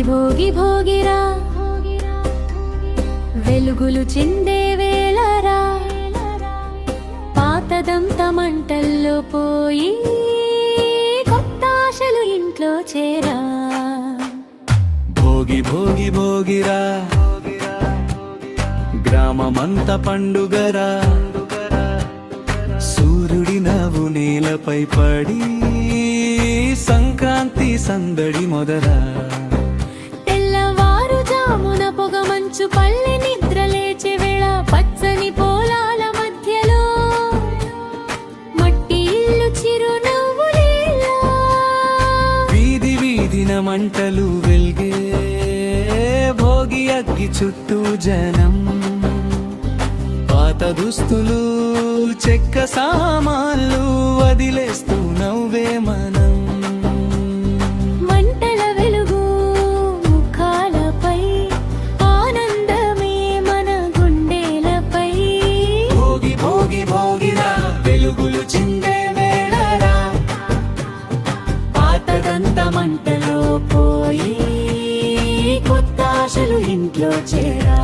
భోగి భోగి భోగిరా వెలుగులు చిందే వేళరా పాతదంతా మంటల్లో పోయి కొత్త ఆశలు ఇంట్లో చేరా భోగి భోగి భోగిరా గ్రామమంతా పండుగరా సూర్యుడి నవ్వు నేలపై పడి సంక్రాంతి సందడి మొదరా తెల్లవారుజామున పొగ మంచు పల్లె నిద్ర లేచే వేళ పచ్చని పొలాల మధ్యలో మట్టి ఇల్లు చిరునవ్వులేలా వీధి వీధిన మంటలు వెల్గే భోగి అగ్గి చుట్టూ జనం పాత దుస్తులు చెక్క సామాన్లు వదిలేస్తూ నవ్వే మనం మంటల వెలుగు ముఖాలపై ఆనందమే మన గుండెలపై భోగి భోగి భోగిరా వెలుగులు చిందే వేళరా పాతదంత మంటలో పోయి కొత్త ఆశలు ఇంట్లో చేరా